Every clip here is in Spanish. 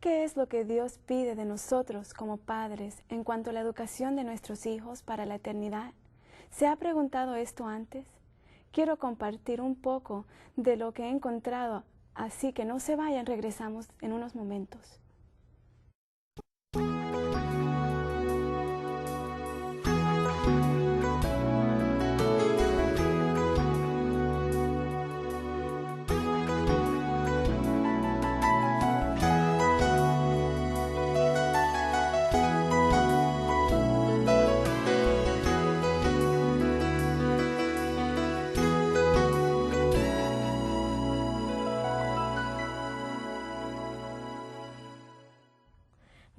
¿Qué es lo que Dios pide de nosotros como padres en cuanto a la educación de nuestros hijos para la eternidad? ¿Se ha preguntado esto antes? Quiero compartir un poco de lo que he encontrado, así que no se vayan, regresamos en unos momentos.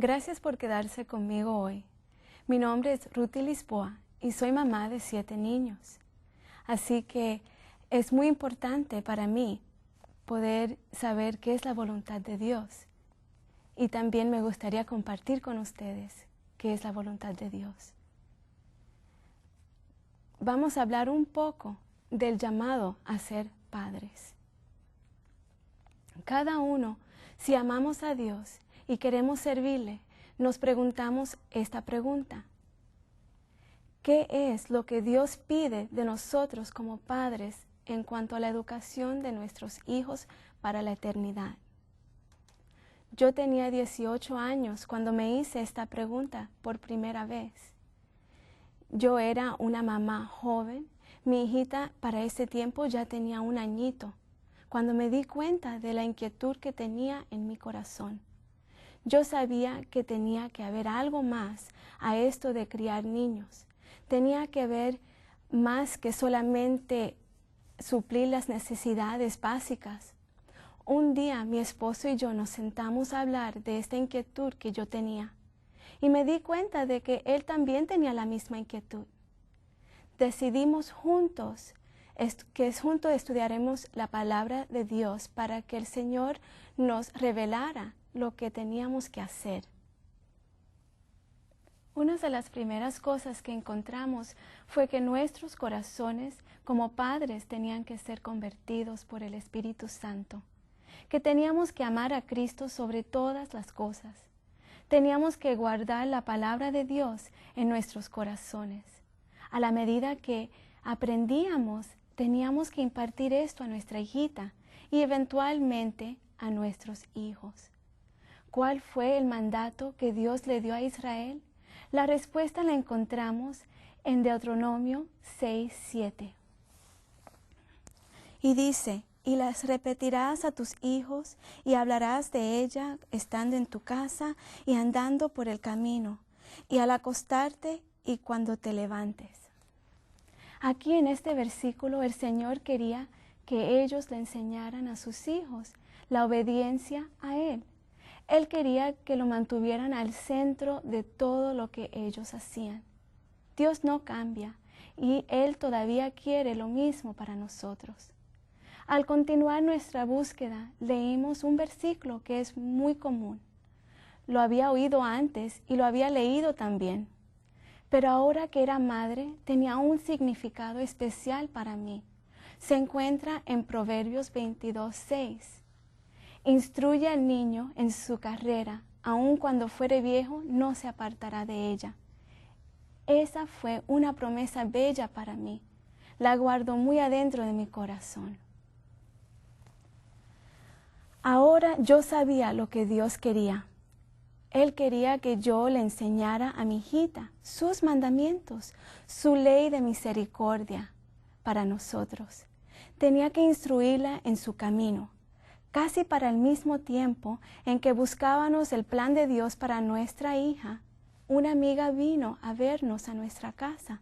Gracias por quedarse conmigo hoy. Mi nombre es Ruthie Lisboa y soy mamá de 7 niños. Así que es muy importante para mí poder saber qué es la voluntad de Dios. Y también me gustaría compartir con ustedes qué es la voluntad de Dios. Vamos a hablar un poco del llamado a ser padres. Cada uno, si amamos a Dios y queremos servirle, nos preguntamos esta pregunta. ¿Qué es lo que Dios pide de nosotros como padres en cuanto a la educación de nuestros hijos para la eternidad? Yo tenía 18 años cuando me hice esta pregunta por primera vez. Yo era una mamá joven. Mi hijita para ese tiempo ya tenía 1 añito, cuando me di cuenta de la inquietud que tenía en mi corazón. Yo sabía que tenía que haber algo más a esto de criar niños. Tenía que haber más que solamente suplir las necesidades básicas. Un día mi esposo y yo nos sentamos a hablar de esta inquietud que yo tenía y me di cuenta de que él también tenía la misma inquietud. Decidimos juntos que juntos estudiaremos la palabra de Dios para que el Señor nos revelara lo que teníamos que hacer. Una de las primeras cosas que encontramos fue que nuestros corazones como padres tenían que ser convertidos por el Espíritu Santo, que teníamos que amar a Cristo sobre todas las cosas. Teníamos que guardar la palabra de Dios en nuestros corazones. A la medida que aprendíamos, teníamos que impartir esto a nuestra hijita y eventualmente a nuestros hijos. ¿Cuál fue el mandato que Dios le dio a Israel? La respuesta la encontramos en Deuteronomio 6:7. Y dice, y las repetirás a tus hijos y hablarás de ella estando en tu casa y andando por el camino y al acostarte y cuando te levantes. Aquí en este versículo el Señor quería que ellos le enseñaran a sus hijos la obediencia a Él. Él quería que lo mantuvieran al centro de todo lo que ellos hacían. Dios no cambia y Él todavía quiere lo mismo para nosotros. Al continuar nuestra búsqueda, leímos un versículo que es muy común. Lo había oído antes y lo había leído también. Pero ahora que era madre, tenía un significado especial para mí. Se encuentra en Proverbios 22:6. Instruye al niño en su carrera, aun cuando fuere viejo, no se apartará de ella. Esa fue una promesa bella para mí. La guardo muy adentro de mi corazón. Ahora yo sabía lo que Dios quería. Él quería que yo le enseñara a mi hijita sus mandamientos, su ley de misericordia para nosotros. Tenía que instruirla en su camino. Casi para el mismo tiempo en que buscábamos el plan de Dios para nuestra hija, una amiga vino a vernos a nuestra casa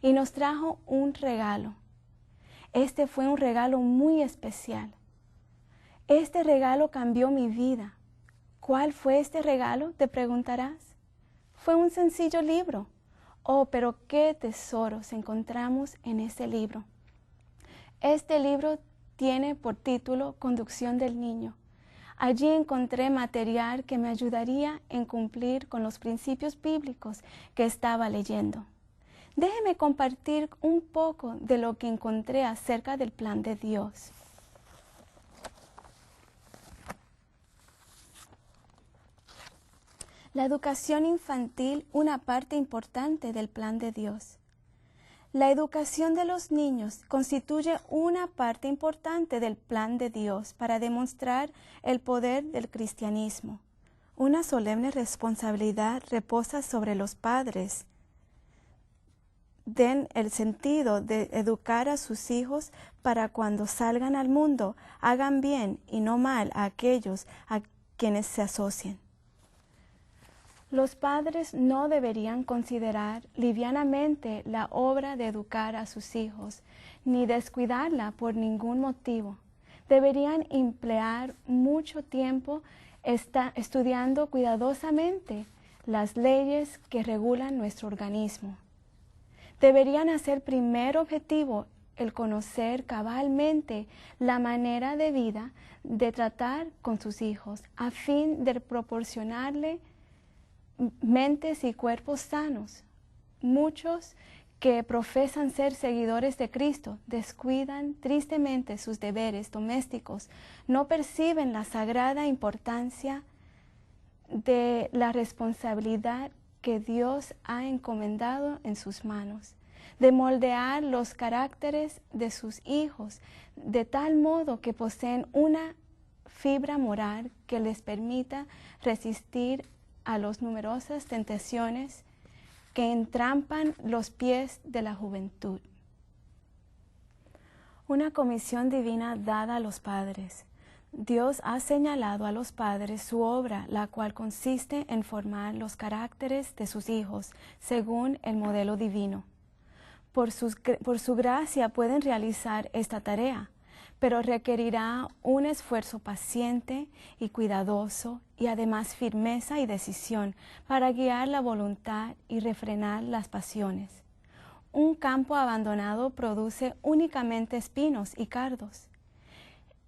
y nos trajo un regalo. Este fue un regalo muy especial. Este regalo cambió mi vida. ¿Cuál fue este regalo?, te preguntarás. Fue un sencillo libro. Oh, pero qué tesoros encontramos en este libro. Este libro tiene por título Conducción del Niño. Allí encontré material que me ayudaría en cumplir con los principios bíblicos que estaba leyendo. Déjeme compartir un poco de lo que encontré acerca del plan de Dios. La educación infantil, una parte importante del plan de Dios. La educación de los niños constituye una parte importante del plan de Dios para demostrar el poder del cristianismo. Una solemne responsabilidad reposa sobre los padres. Den el sentido de educar a sus hijos para cuando salgan al mundo, hagan bien y no mal a aquellos a quienes se asocien. Los padres no deberían considerar livianamente la obra de educar a sus hijos, ni descuidarla por ningún motivo. Deberían emplear mucho tiempo estudiando cuidadosamente las leyes que regulan nuestro organismo. Deberían hacer primer objetivo el conocer cabalmente la manera de vida de tratar con sus hijos, a fin de proporcionarle mentes y cuerpos sanos. Muchos que profesan ser seguidores de Cristo descuidan tristemente sus deberes domésticos, no perciben la sagrada importancia de la responsabilidad que Dios ha encomendado en sus manos, de moldear los caracteres de sus hijos de tal modo que poseen una fibra moral que les permita resistir a las numerosas tentaciones que entrampan los pies de la juventud. Una comisión divina dada a los padres. Dios ha señalado a los padres su obra, la cual consiste en formar los caracteres de sus hijos según el modelo divino. Por su gracia pueden realizar esta tarea, pero requerirá un esfuerzo paciente y cuidadoso y además firmeza y decisión para guiar la voluntad y refrenar las pasiones. Un campo abandonado produce únicamente espinos y cardos.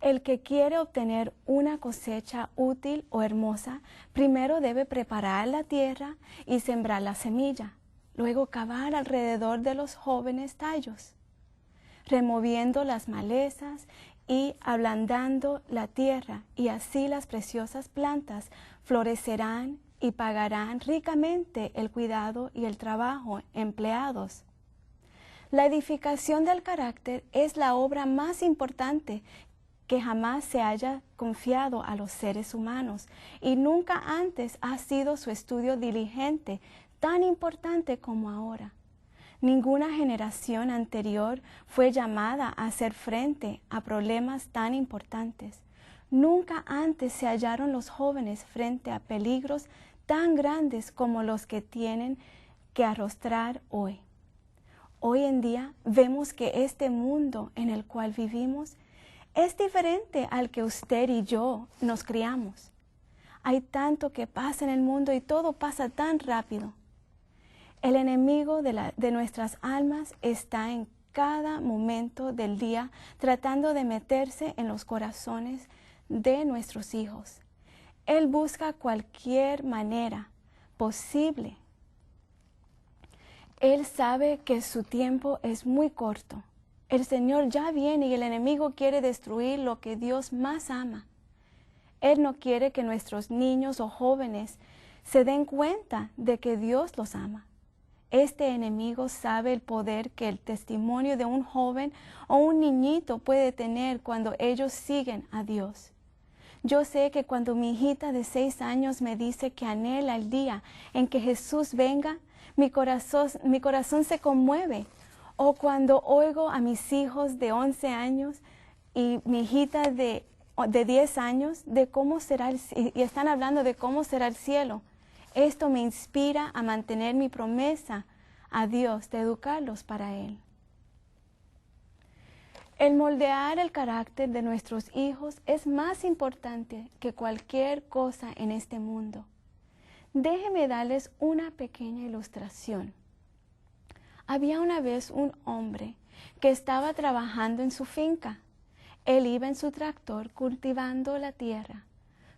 El que quiere obtener una cosecha útil o hermosa, primero debe preparar la tierra y sembrar la semilla, luego cavar alrededor de los jóvenes tallos, removiendo las malezas y ablandando la tierra, y así las preciosas plantas florecerán y pagarán ricamente el cuidado y el trabajo empleados. La edificación del carácter es la obra más importante que jamás se haya confiado a los seres humanos, y nunca antes ha sido su estudio diligente tan importante como ahora. Ninguna generación anterior fue llamada a hacer frente a problemas tan importantes. Nunca antes se hallaron los jóvenes frente a peligros tan grandes como los que tienen que arrostrar hoy. Hoy en día vemos que este mundo en el cual vivimos es diferente al que usted y yo nos criamos. Hay tanto que pasa en el mundo y todo pasa tan rápido. El enemigo de nuestras almas está en cada momento del día tratando de meterse en los corazones de nuestros hijos. Él busca cualquier manera posible. Él sabe que su tiempo es muy corto. El Señor ya viene y el enemigo quiere destruir lo que Dios más ama. Él no quiere que nuestros niños o jóvenes se den cuenta de que Dios los ama. Este enemigo sabe el poder que el testimonio de un joven o un niñito puede tener cuando ellos siguen a Dios. Yo sé que cuando mi hijita de 6 años me dice que anhela el día en que Jesús venga, mi corazón se conmueve. O cuando oigo a mis hijos de 11 años y mi hijita de 10 años de cómo será y están hablando de cómo será el cielo. Esto me inspira a mantener mi promesa a Dios de educarlos para Él. El moldear el carácter de nuestros hijos es más importante que cualquier cosa en este mundo. Déjenme darles una pequeña ilustración. Había una vez un hombre que estaba trabajando en su finca. Él iba en su tractor cultivando la tierra.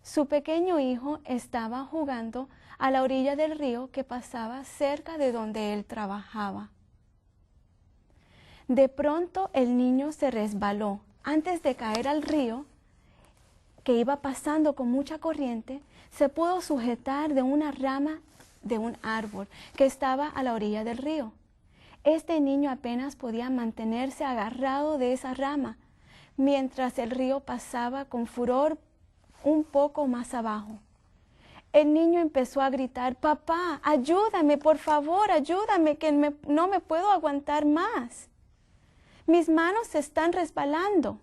Su pequeño hijo estaba jugando a la orilla del río que pasaba cerca de donde él trabajaba. De pronto el niño se resbaló. Antes de caer al río, que iba pasando con mucha corriente, se pudo sujetar de una rama de un árbol que estaba a la orilla del río. Este niño apenas podía mantenerse agarrado de esa rama, mientras el río pasaba con furor un poco más abajo. El niño empezó a gritar: «Papá, ayúdame, por favor, ayúdame, que no me puedo aguantar más. Mis manos se están resbalando».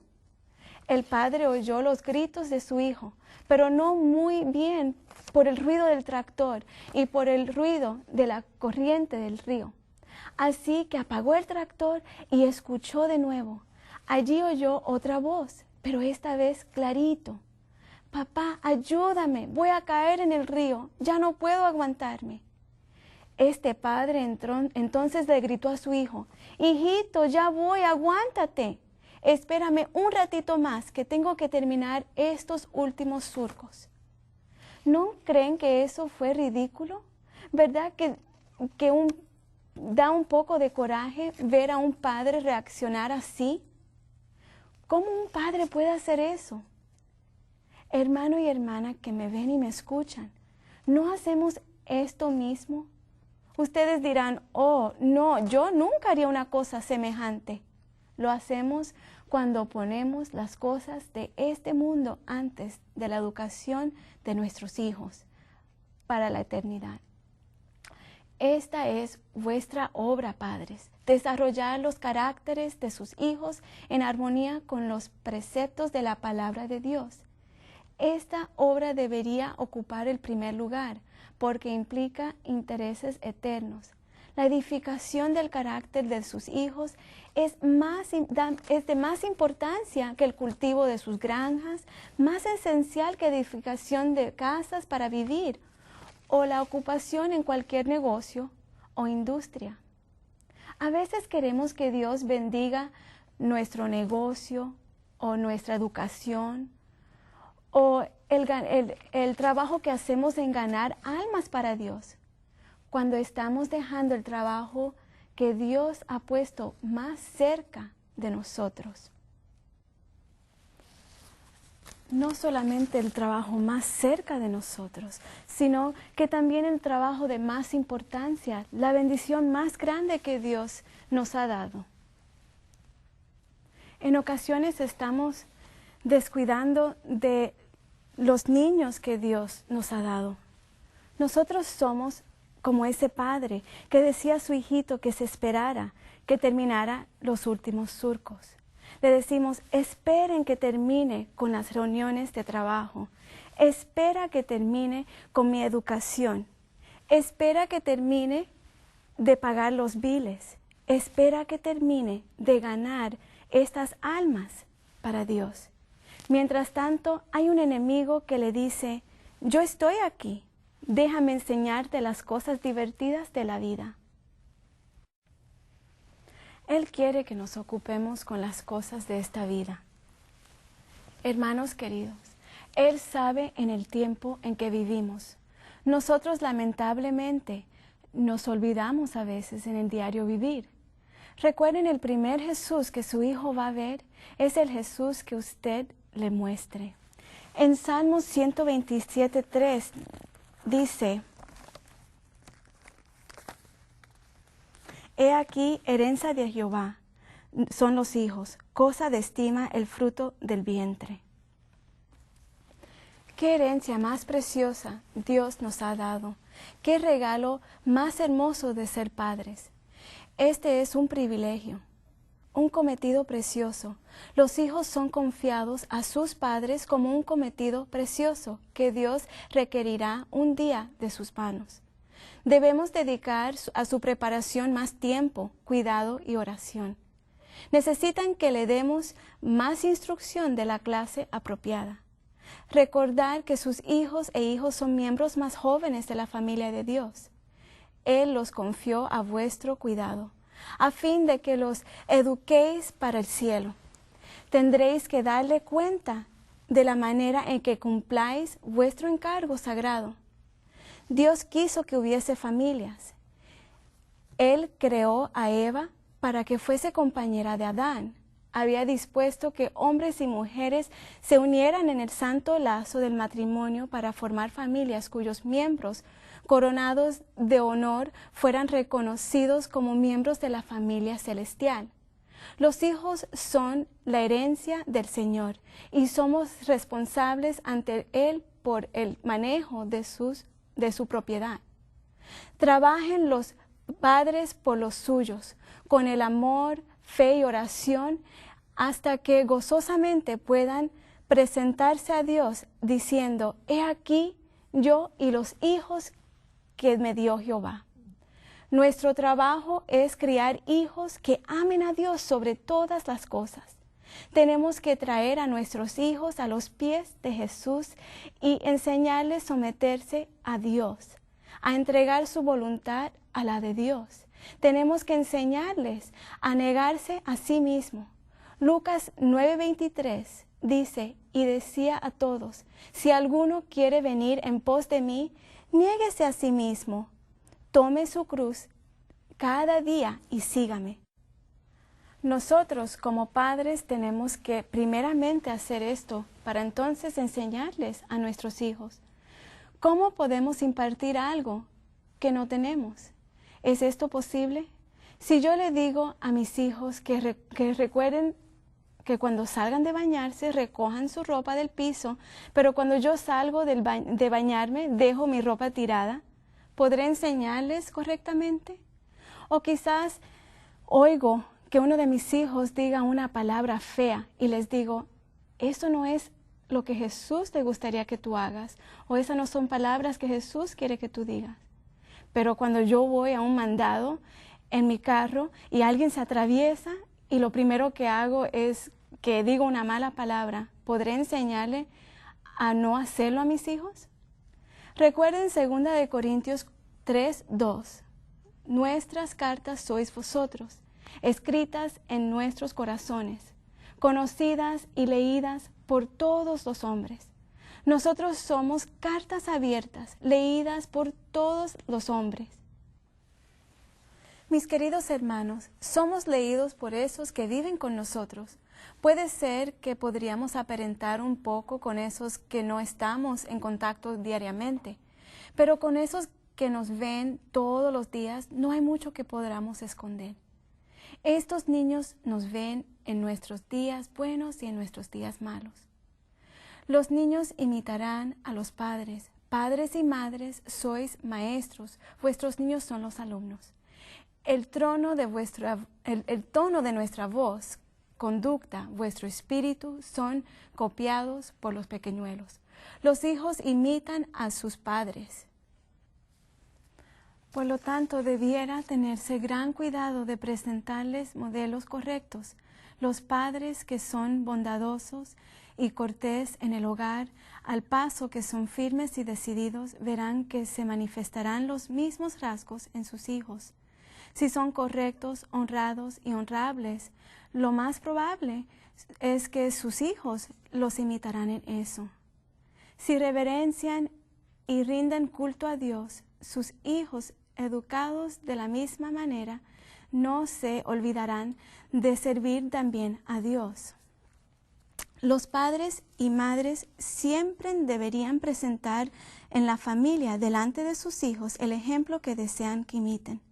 El padre oyó los gritos de su hijo, pero no muy bien por el ruido del tractor y por el ruido de la corriente del río. Así que apagó el tractor y escuchó de nuevo. Allí oyó otra voz, pero esta vez clarito: «Papá, ayúdame, voy a caer en el río, ya no puedo aguantarme». Este padre entonces le gritó a su hijo: «Hijito, ya voy, aguántate. Espérame un ratito más, que tengo que terminar estos últimos surcos». ¿No creen que eso fue ridículo? ¿Verdad que da un poco de coraje ver a un padre reaccionar así? ¿Cómo un padre puede hacer eso? Hermano y hermana que me ven y me escuchan, ¿no hacemos esto mismo? Ustedes dirán: «Oh, no, yo nunca haría una cosa semejante». Lo hacemos cuando ponemos las cosas de este mundo antes de la educación de nuestros hijos para la eternidad. Esta es vuestra obra, padres: desarrollar los caracteres de sus hijos en armonía con los preceptos de la palabra de Dios. Esta obra debería ocupar el primer lugar, porque implica intereses eternos. La edificación del carácter de sus hijos es de más importancia que el cultivo de sus granjas, más esencial que edificación de casas para vivir, o la ocupación en cualquier negocio o industria. A veces queremos que Dios bendiga nuestro negocio o nuestra educación, o el trabajo que hacemos en ganar almas para Dios, cuando estamos dejando el trabajo que Dios ha puesto más cerca de nosotros. No solamente el trabajo más cerca de nosotros, sino que también el trabajo de más importancia, la bendición más grande que Dios nos ha dado. En ocasiones estamos descuidando de los niños que Dios nos ha dado. Nosotros somos como ese padre que decía a su hijito que se esperara, que terminara los últimos surcos. Le decimos: esperen que termine con las reuniones de trabajo, espera que termine con mi educación, espera que termine de pagar los biles, espera que termine de ganar estas almas para Dios. Mientras tanto, hay un enemigo que le dice: yo estoy aquí, déjame enseñarte las cosas divertidas de la vida. Él quiere que nos ocupemos con las cosas de esta vida. Hermanos queridos, Él sabe en el tiempo en que vivimos. Nosotros lamentablemente nos olvidamos a veces en el diario vivir. Recuerden, el primer Jesús que su hijo va a ver es el Jesús que usted le muestre. En Salmos 127:3 dice: He aquí, herencia de Jehová son los hijos, cosa de estima el fruto del vientre. Qué herencia más preciosa Dios nos ha dado. Qué regalo más hermoso de ser padres. Este es un privilegio, un cometido precioso. Los hijos son confiados a sus padres como un cometido precioso que Dios requerirá un día de sus manos. Debemos dedicar a su preparación más tiempo, cuidado y oración. Necesitan que le demos más instrucción de la clase apropiada. Recordar que sus hijos e hijos son miembros más jóvenes de la familia de Dios. Él los confió a vuestro cuidado, a fin de que los eduquéis para el cielo. Tendréis que darle cuenta de la manera en que cumpláis vuestro encargo sagrado. Dios quiso que hubiese familias. Él creó a Eva para que fuese compañera de Adán. había dispuesto que hombres y mujeres se unieran en el santo lazo del matrimonio para formar familias cuyos miembros, coronados de honor, fueran reconocidos como miembros de la familia celestial. Los hijos son la herencia del Señor y somos responsables ante Él por el manejo de su propiedad. Trabajen los padres por los suyos, con el amor, fe y oración, hasta que gozosamente puedan presentarse a Dios diciendo: he aquí yo y los hijos que me dio Jehová. Nuestro trabajo es criar hijos que amen a Dios sobre todas las cosas. Tenemos que traer a nuestros hijos a los pies de Jesús y enseñarles a someterse a Dios, a entregar su voluntad a la de Dios. Tenemos que enseñarles a negarse a sí mismo. Lucas 9:23 dice: y decía a todos: si alguno quiere venir en pos de mí, niéguese a sí mismo, tome su cruz cada día y sígame. Nosotros como padres tenemos que primeramente hacer esto para entonces enseñarles a nuestros hijos. ¿Cómo podemos impartir algo que no tenemos? ¿Es esto posible? Si yo le digo a mis hijos que recuerden que cuando salgan de bañarse recojan su ropa del piso, pero cuando yo salgo de bañarme dejo mi ropa tirada, ¿podré enseñarles correctamente? O quizás oigo que uno de mis hijos diga una palabra fea y les digo: eso no es lo que Jesús te gustaría que tú hagas, o esas no son palabras que Jesús quiere que tú digas. Pero cuando yo voy a un mandado en mi carro y alguien se atraviesa y lo primero que hago es que digo una mala palabra, ¿podré enseñarle a no hacerlo a mis hijos? Recuerden 2 Corintios 3:2. Nuestras cartas sois vosotros, escritas en nuestros corazones, conocidas y leídas por todos los hombres. Nosotros somos cartas abiertas, leídas por todos los hombres. Mis queridos hermanos, somos leídos por esos que viven con nosotros. Puede ser que podríamos aparentar un poco con esos que no estamos en contacto diariamente, pero con esos que nos ven todos los días no hay mucho que podamos esconder. Estos niños nos ven en nuestros días buenos y en nuestros días malos. Los niños imitarán a los padres. Padres y madres sois maestros, vuestros niños son los alumnos. El tono de nuestra voz, conducta, vuestro espíritu son copiados por los pequeñuelos. Los hijos imitan a sus padres. Por lo tanto, debiera tenerse gran cuidado de presentarles modelos correctos. Los padres que son bondadosos y cortés en el hogar, al paso que son firmes y decididos, verán que se manifestarán los mismos rasgos en sus hijos. Si son correctos, honrados y honrables, lo más probable es que sus hijos los imitarán en eso. Si reverencian y rinden culto a Dios, sus hijos educados de la misma manera no se olvidarán de servir también a Dios. Los padres y madres siempre deberían presentar en la familia delante de sus hijos el ejemplo que desean que imiten.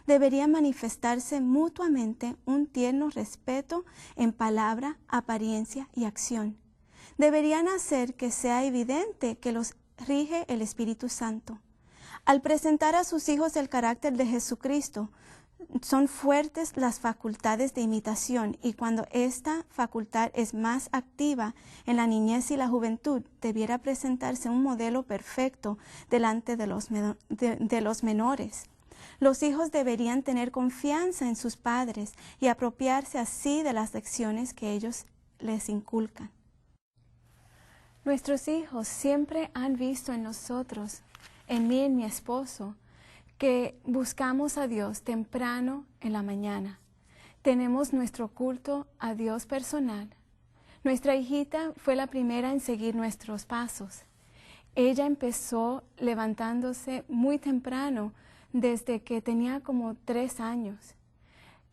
Debería manifestarse mutuamente un tierno respeto en palabra, apariencia y acción. Deberían hacer que sea evidente que los rige el Espíritu Santo. Al presentar a sus hijos el carácter de Jesucristo, son fuertes las facultades de imitación, y cuando esta facultad es más activa en la niñez y la juventud, debiera presentarse un modelo perfecto delante de los menores. Los hijos deberían tener confianza en sus padres y apropiarse así de las lecciones que ellos les inculcan. Nuestros hijos siempre han visto en nosotros, en mí y en mi esposo, que buscamos a Dios temprano en la mañana. Tenemos nuestro culto a Dios personal. Nuestra hijita fue la primera en seguir nuestros pasos. Ella empezó levantándose muy temprano, desde que tenía como 3 años.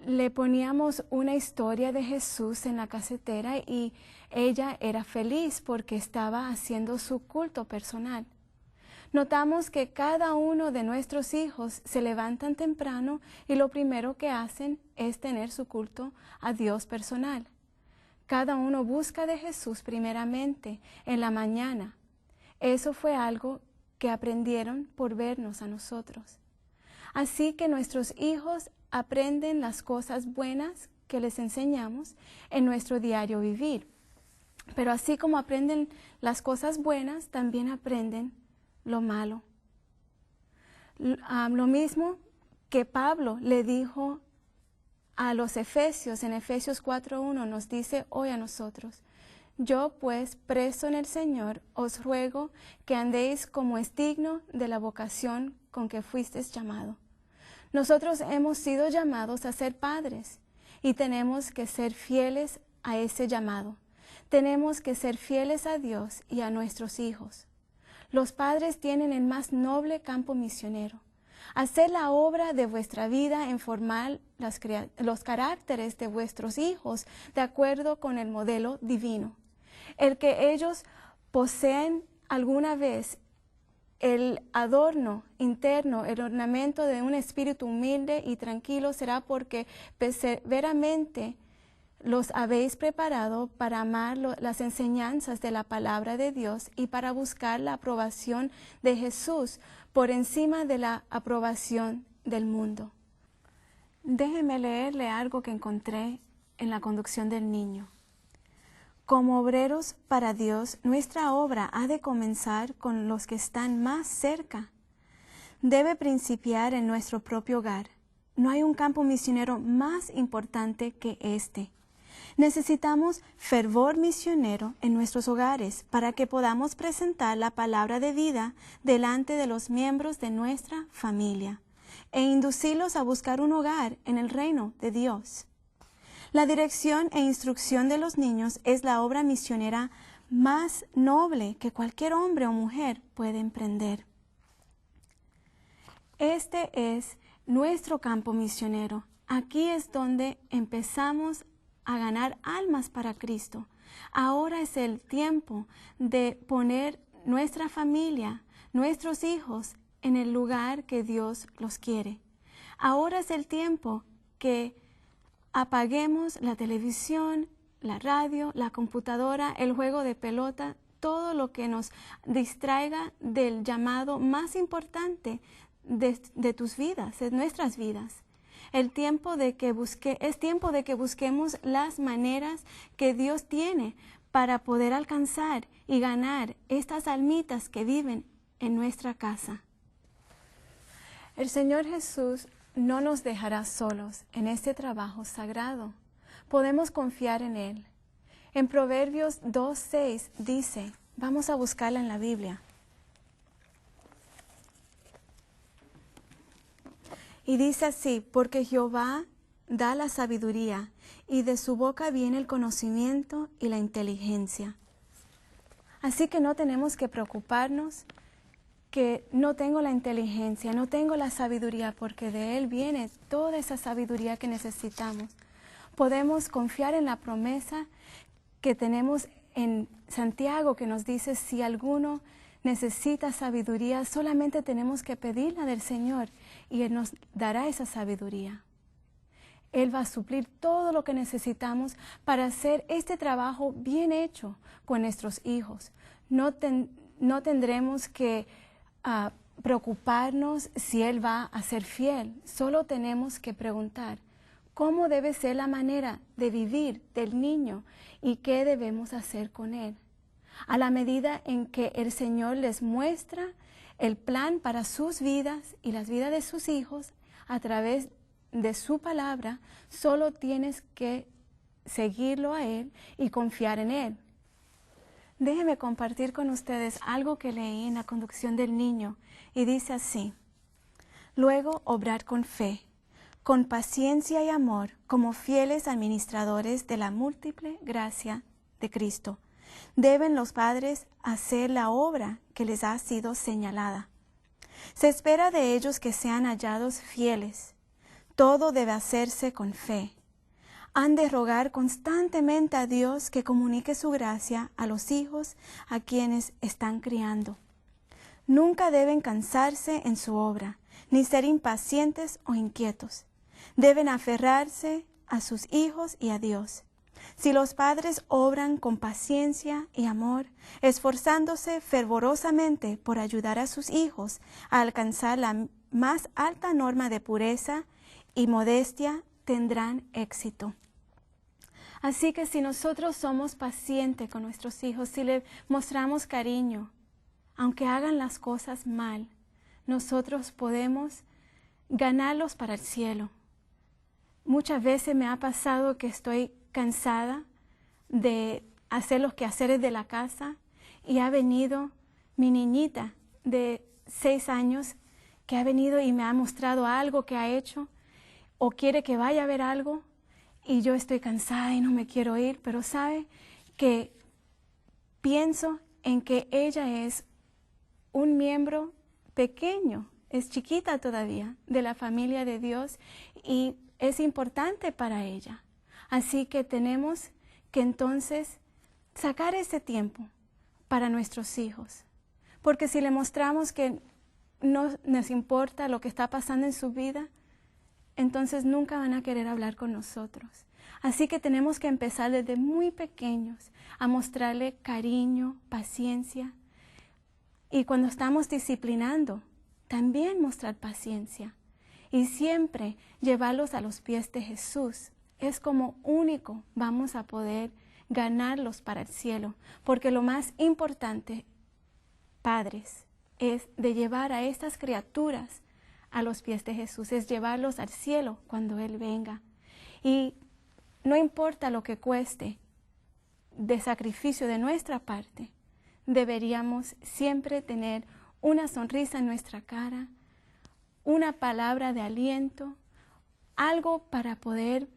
le poníamos una historia de Jesús en la casetera y ella era feliz porque estaba haciendo su culto personal. Notamos que cada uno de nuestros hijos se levantan temprano y lo primero que hacen es tener su culto a Dios personal. Cada uno busca de Jesús primeramente en la mañana. Eso fue algo que aprendieron por vernos a nosotros. Así que nuestros hijos aprenden las cosas buenas que les enseñamos en nuestro diario vivir. Pero así como aprenden las cosas buenas, también aprenden lo malo. Lo mismo que Pablo le dijo a los Efesios, en Efesios 4:1 nos dice hoy a nosotros: yo pues, preso en el Señor, os ruego que andéis como es digno de la vocación con que fuisteis llamado. Nosotros hemos sido llamados a ser padres y tenemos que ser fieles a ese llamado. Tenemos que ser fieles a Dios y a nuestros hijos. Los padres tienen el más noble campo misionero: hacer la obra de vuestra vida en formar los caracteres de vuestros hijos de acuerdo con el modelo divino. El que ellos poseen alguna vez el adorno interno, el ornamento de un espíritu humilde y tranquilo, será porque perseveramente los habéis preparado para amar las enseñanzas de la palabra de Dios y para buscar la aprobación de Jesús por encima de la aprobación del mundo. Déjeme leerle algo que encontré en la conducción del niño. Como obreros para Dios, nuestra obra ha de comenzar con los que están más cerca. Debe principiar en nuestro propio hogar. No hay un campo misionero más importante que este. Necesitamos fervor misionero en nuestros hogares para que podamos presentar la palabra de vida delante de los miembros de nuestra familia e inducirlos a buscar un hogar en el reino de Dios. La dirección e instrucción de los niños es la obra misionera más noble que cualquier hombre o mujer puede emprender. Este es nuestro campo misionero. Aquí es donde empezamos a ganar almas para Cristo. Ahora es el tiempo de poner nuestra familia, nuestros hijos, en el lugar que Dios los quiere. Ahora es el tiempo que apaguemos la televisión, la radio, la computadora, el juego de pelota, todo lo que nos distraiga del llamado más importante de tus vidas, de nuestras vidas. Es tiempo de que busquemos las maneras que Dios tiene para poder alcanzar y ganar estas almitas que viven en nuestra casa. El Señor Jesús no nos dejará solos en este trabajo sagrado. Podemos confiar en Él. En Proverbios 2:6 dice, vamos a buscarla en la Biblia. Y dice así: porque Jehová da la sabiduría, y de su boca viene el conocimiento y la inteligencia. Así que no tenemos que preocuparnos que no tengo la inteligencia, no tengo la sabiduría, porque de Él viene toda esa sabiduría que necesitamos. Podemos confiar en la promesa que tenemos en Santiago, que nos dice: si alguno necesita sabiduría, solamente tenemos que pedirla del Señor y Él nos dará esa sabiduría. Él va a suplir todo lo que necesitamos para hacer este trabajo bien hecho con nuestros hijos. No tendremos que preocuparnos si Él va a ser fiel. Solo tenemos que preguntar cómo debe ser la manera de vivir del niño y qué debemos hacer con él. A la medida en que el Señor les muestra el plan para sus vidas y las vidas de sus hijos a través de su palabra, solo tienes que seguirlo a Él y confiar en Él. Déjenme compartir con ustedes algo que leí en la conducción del niño y dice así: luego obrar con fe, con paciencia y amor, como fieles administradores de la múltiple gracia de Cristo. Deben los padres hacer la obra que les ha sido señalada. Se espera de ellos que sean hallados fieles. Todo debe hacerse con fe. Han de rogar constantemente a Dios que comunique su gracia a los hijos a quienes están criando. Nunca deben cansarse en su obra, ni ser impacientes o inquietos. Deben aferrarse a sus hijos y a Dios. Si los padres obran con paciencia y amor, esforzándose fervorosamente por ayudar a sus hijos a alcanzar la más alta norma de pureza y modestia, tendrán éxito. Así que si nosotros somos pacientes con nuestros hijos, si le mostramos cariño, aunque hagan las cosas mal, nosotros podemos ganarlos para el cielo. Muchas veces me ha pasado que estoy cansada de hacer los quehaceres de la casa y ha venido mi niñita de 6 años que ha venido y me ha mostrado algo que ha hecho o quiere que vaya a ver algo y yo estoy cansada y no me quiero ir, pero sabe que pienso en que ella es un miembro pequeño, es chiquita todavía de la familia de Dios y es importante para ella. Así que tenemos que entonces sacar ese tiempo para nuestros hijos. Porque si le mostramos que no nos importa lo que está pasando en su vida, entonces nunca van a querer hablar con nosotros. Así que tenemos que empezar desde muy pequeños a mostrarle cariño, paciencia. Y cuando estamos disciplinando, también mostrar paciencia. Y siempre llevarlos a los pies de Jesús. Es como único vamos a poder ganarlos para el cielo. Porque lo más importante, padres, es de llevar a estas criaturas a los pies de Jesús. Es llevarlos al cielo cuando Él venga. Y no importa lo que cueste de sacrificio de nuestra parte, deberíamos siempre tener una sonrisa en nuestra cara, una palabra de aliento, algo para poder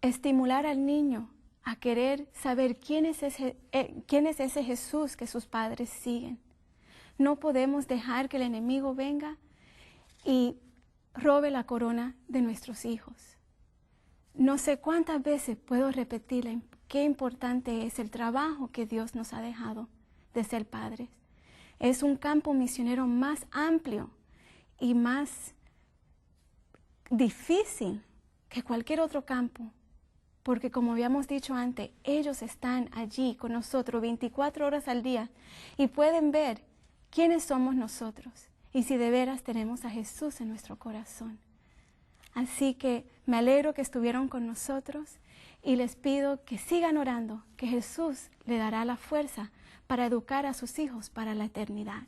estimular al niño a querer saber quién es ese Jesús que sus padres siguen. No podemos dejar que el enemigo venga y robe la corona de nuestros hijos. No sé cuántas veces puedo repetirle qué importante es el trabajo que Dios nos ha dejado de ser padres. Es un campo misionero más amplio y más difícil que cualquier otro campo, porque como habíamos dicho antes, ellos están allí con nosotros 24 horas al día y pueden ver quiénes somos nosotros y si de veras tenemos a Jesús en nuestro corazón. Así que me alegro que estuvieron con nosotros y les pido que sigan orando, que Jesús le dará la fuerza para educar a sus hijos para la eternidad.